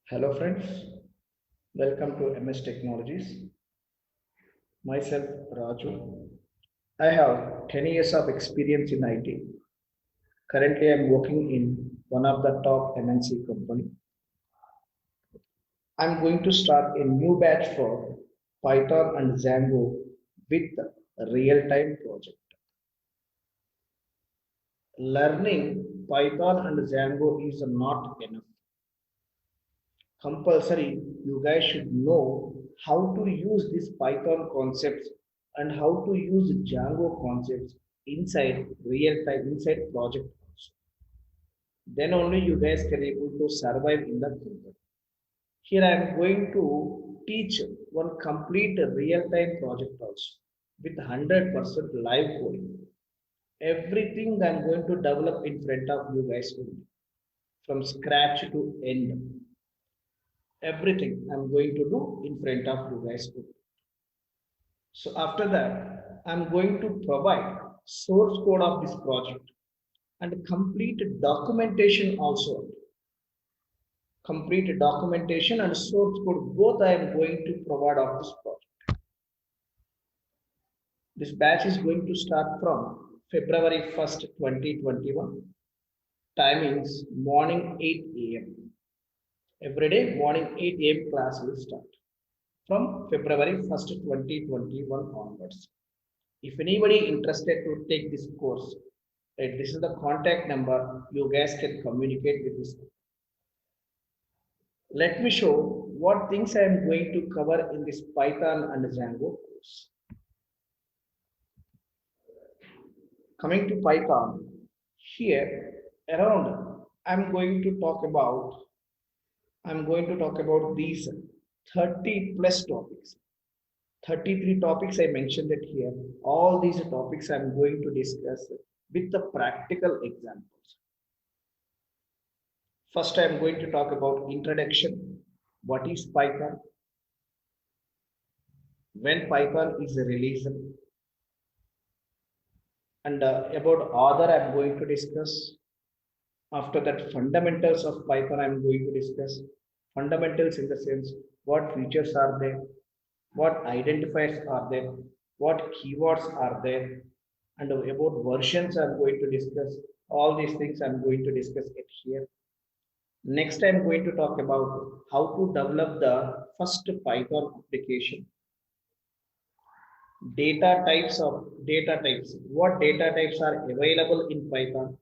Hello friends, welcome to MS Technologies. Myself Raju. I have 10 years of experience in IT. Currently I am working in one of the top MNC company. I am going to start a new batch for Python and Django with real-time project. Learning Python and Django is not enough. Compulsory, you guys should know how to use these Python concepts and how to use Django concepts inside real time inside project also. Then only you guys can able to survive in the company. Here I am going to teach one complete real time project also with 100% live coding. Everything I'm going to develop in front of you guys only, from scratch to end. Everything I'm going to do in front of you guys. So after that, I'm going to provide source code of this project and complete documentation also. Complete documentation and source code both I am going to provide of this project. This batch is going to start from February 1st, 2021. Timings morning 8 a.m. Every day morning 8 a.m. class will start from February 1st, 2021 onwards. If anybody interested to take this course, right, this is the contact number. You guys can communicate with this. Let me show what things I am going to cover in this Python and Django course. Coming to Python, here around I'm going to talk about these 30 plus topics. 33 topics I mentioned it here. All these topics I'm going to discuss with the practical examples. First, I'm going to talk about introduction. What is Python? When Python is released, and about other I'm going to discuss. After that, fundamentals of Python I'm going to discuss. Fundamentals in the sense what features are there, what identifiers are there, what keywords are there, and about versions I'm going to discuss. All these things I'm going to discuss it here. Next, I'm going to talk about how to develop the first Python application. Data types. What data types are available in Python?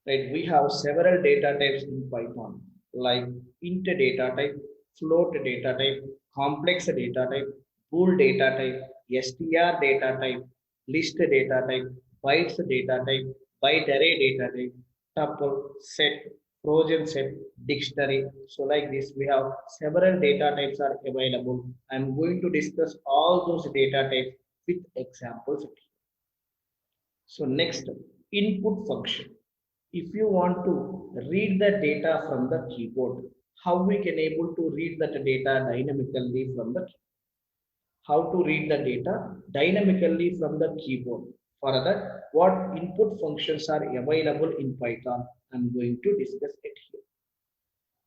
Right, we have several data types in Python, like int data type, float data type, complex data type, bool data type, str data type, list data type, bytes data type, byte array data type, tuple, set, Trojan set, dictionary. So like this, we have several data types are available. I'm going to discuss all those data types with examples. So next, input function. If you want to read the data from the keyboard, how we can able to read that data dynamically from the how to read the data dynamically from the keyboard. For that, what input functions are available in Python, I'm going to discuss it here.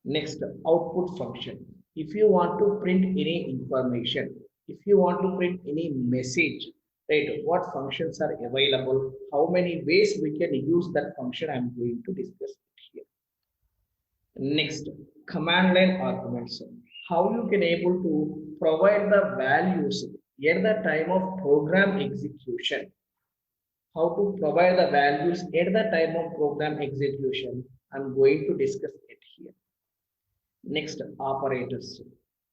Next, output function. If you want to print any information, if you want to print any message, right, what functions are available, how many ways we can use that function, I'm going to discuss it here. Next, command line arguments. How you can able to provide the values at the time of program execution. How to provide the values at the time of program execution, I'm going to discuss it here. Next, operators.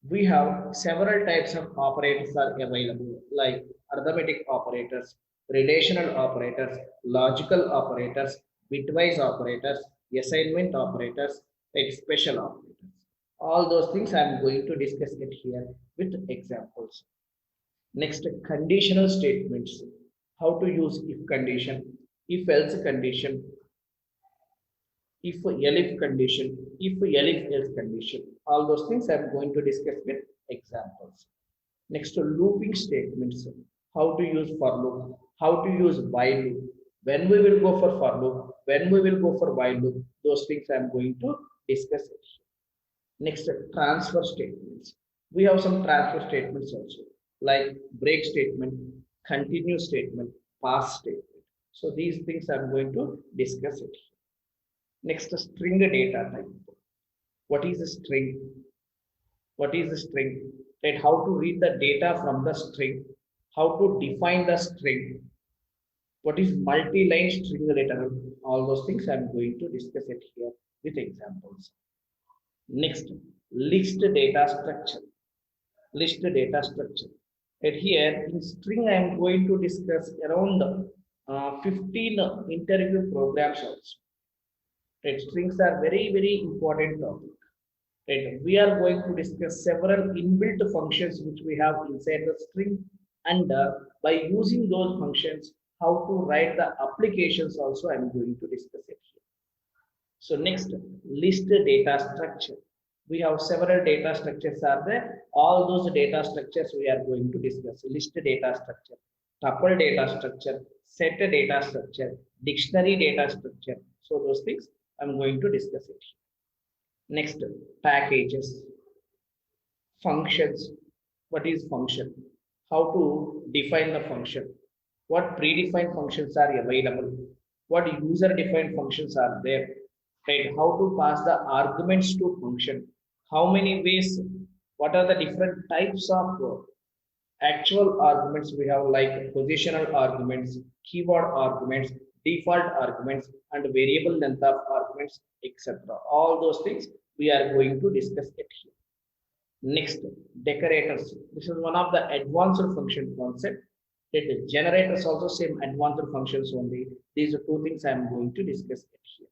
We have several types of operators are available, like arithmetic operators, relational operators, logical operators, bitwise operators, assignment operators, and special operators. All those things I'm going to discuss it here with examples. Next, conditional statements. How to use if condition, if else condition, if elif condition, if elif else condition. All those things I'm going to discuss with examples. Next, looping statements. How to use for loop, how to use while loop, when we will go for loop, when we will go for while loop. Those things I'm going to discuss it. Next, transfer statements. We have some transfer statements also, like break statement, continue statement, pass statement. So these things I'm going to discuss it. Next, string data type. What is a string? What is a string? Right? How to read the data from the string? How to define the string? What is multi-line string data? All those things I'm going to discuss it here with examples. Next, list data structure. List data structure. And here in string, I am going to discuss around 15 interview programs also. Right? Strings are very, very important topic. Right? We are going to discuss several inbuilt functions which we have inside the string, and by using those functions, how to write the applications also I am going to discuss it here. So next, list data structure. We have several data structures are there. All those data structures we are going to discuss. List data structure, tuple data structure, set data structure, dictionary data structure. So those things I'm going to discuss it. Next, packages, functions. What is function? How to define the function? What predefined functions are available? What user-defined functions are there? Right? How to pass the arguments to function? How many ways? What are the different types of actual arguments we have, like positional arguments, keyword arguments, default arguments, and variable length of arguments, etc. All those things we are going to discuss it here. Next, decorators. This is one of the advanced function concept. It generators also same advanced functions only. These are two things I am going to discuss it here.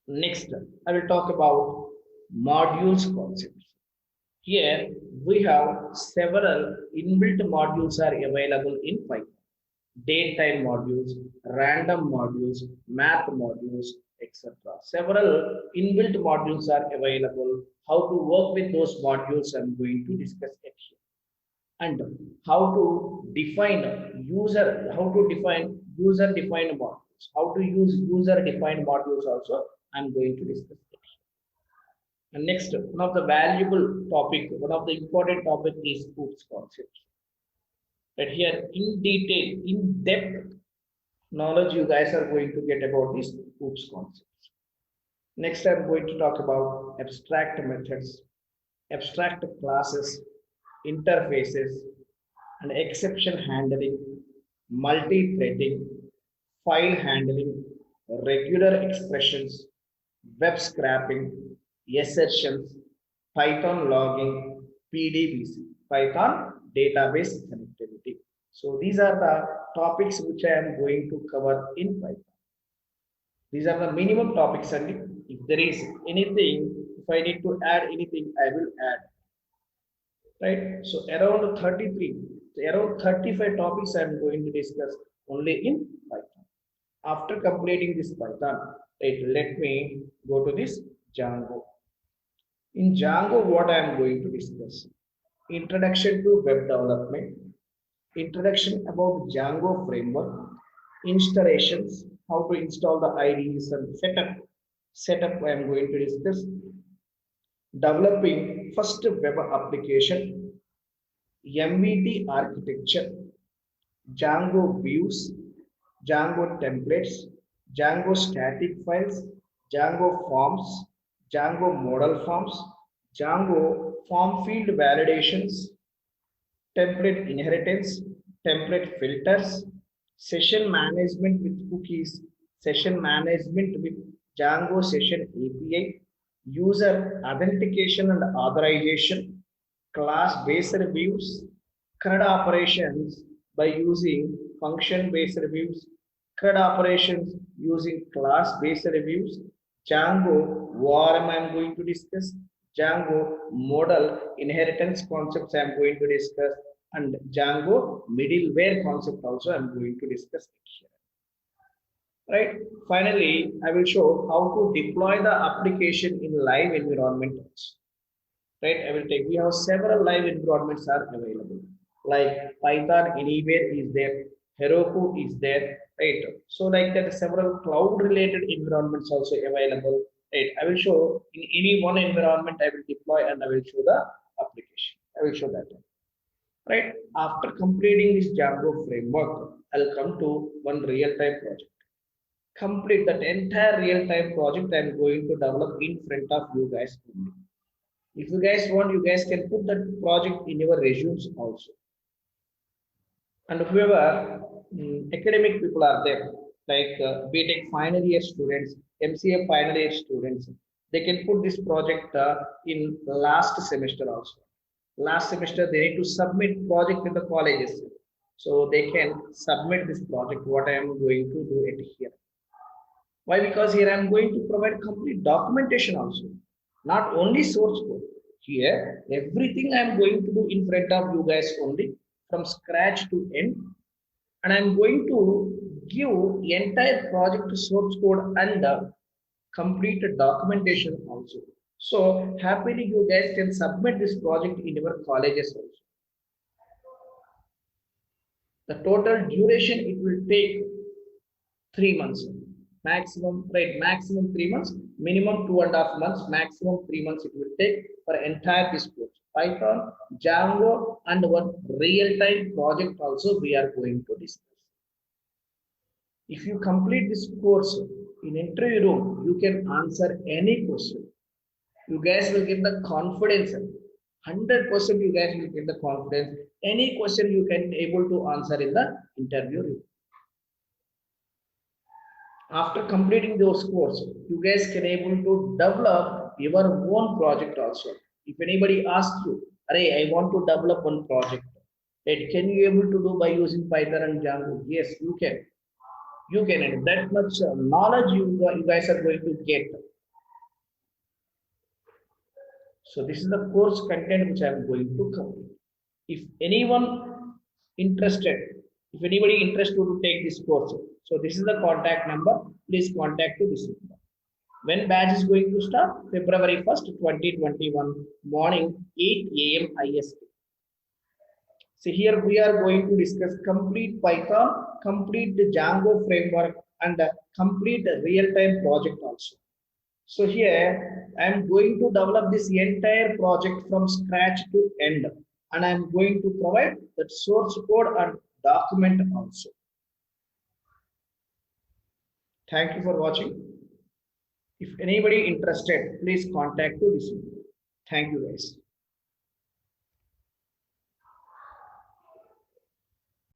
Next, I will talk about modules concepts. Here we have several inbuilt modules are available in Python. Date time modules, random modules, math modules, etc. Several inbuilt modules are available. How to work with those modules I'm going to discuss it here. And how to define user defined modules. How to use user defined modules also I'm going to discuss it. And next, one of the valuable topic, one of the important topic is OOPS concepts. But here in detail, in depth knowledge you guys are going to get about these OOPS concepts. Next, I'm going to talk about abstract methods, abstract classes, interfaces, and exception handling, multi-threading, file handling, regular expressions, web scraping, assertions, Python logging, PDBC, Python database connectivity. So these are the topics which I am going to cover in Python. These are the minimum topics, and if there is anything, if I need to add anything, I will add. Right? So around 33, around 35 topics I am going to discuss only in Python. After completing this Python, right, let me go to this Django. In Django, what I am going to discuss? Introduction to web development, introduction about Django framework, installations, how to install the IDEs and setup I am going to discuss. Developing first web application, MVT architecture, Django views, Django templates, Django static files, Django forms, Django model forms, Django form field validations, template inheritance, template filters, session management with cookies, session management with Django session API, user authentication and authorization, class-based reviews, CRUD operations by using function-based reviews, CRUD operations using class-based reviews, Django ORM I am going to discuss, Django model inheritance concepts I am going to discuss, and Django middleware concept also I am going to discuss here. Right. Finally, I will show how to deploy the application in live environments. Right. I will take. We have several live environments are available. Like Python Anywhere is there. Heroku is there. Right. So like that, several cloud-related environments also available. Right, I will show in any one environment I will deploy and I will show the application. I will show that. Right, after completing this Django framework, I'll come to one real-time project. Complete that entire real-time project I'm going to develop in front of you guys only. If you guys want, you guys can put that project in your resumes also. And whoever academic people are there, like BTech final year students, MCA final year students, they can put this project in last semester also. Last semester they need to submit project in the colleges, so they can submit this project. What I am going to do it here. Why? Because here I am going to provide complete documentation also, not only source code. Here, everything I am going to do in front of you guys only from scratch to end, and I'm going to give entire project source code and complete documentation also. So happily you guys can submit this project in your colleges also. The total duration it will take 3 months maximum, right? Maximum 3 months, minimum 2.5 months, maximum 3 months it will take for entire this course. Python, Django, and one real-time project also we are going to discuss. If you complete this course in interview room, you can answer any question. You guys will get the confidence. 100% you guys will get the confidence. Any question you can able to answer in the interview room. After completing those course, you guys can able to develop your own project also. If anybody asks you, "Arey, I want to develop one project," that can you able to do by using Python and Django? Yes, you can. You can, and that much knowledge you guys are going to get. So this is the course content which I am going to cover. If anyone interested, if anybody interested to take this course, so this is the contact number. Please contact to this number. When batch is going to start? February 1st, 2021, morning 8 a.m. IST. So here we are going to discuss complete Python, complete the Django framework, and complete the real-time project also. So here I am going to develop this entire project from scratch to end, and I am going to provide that source code and document also. Thank you for watching. If anybody interested, please contact to this. Thank you guys.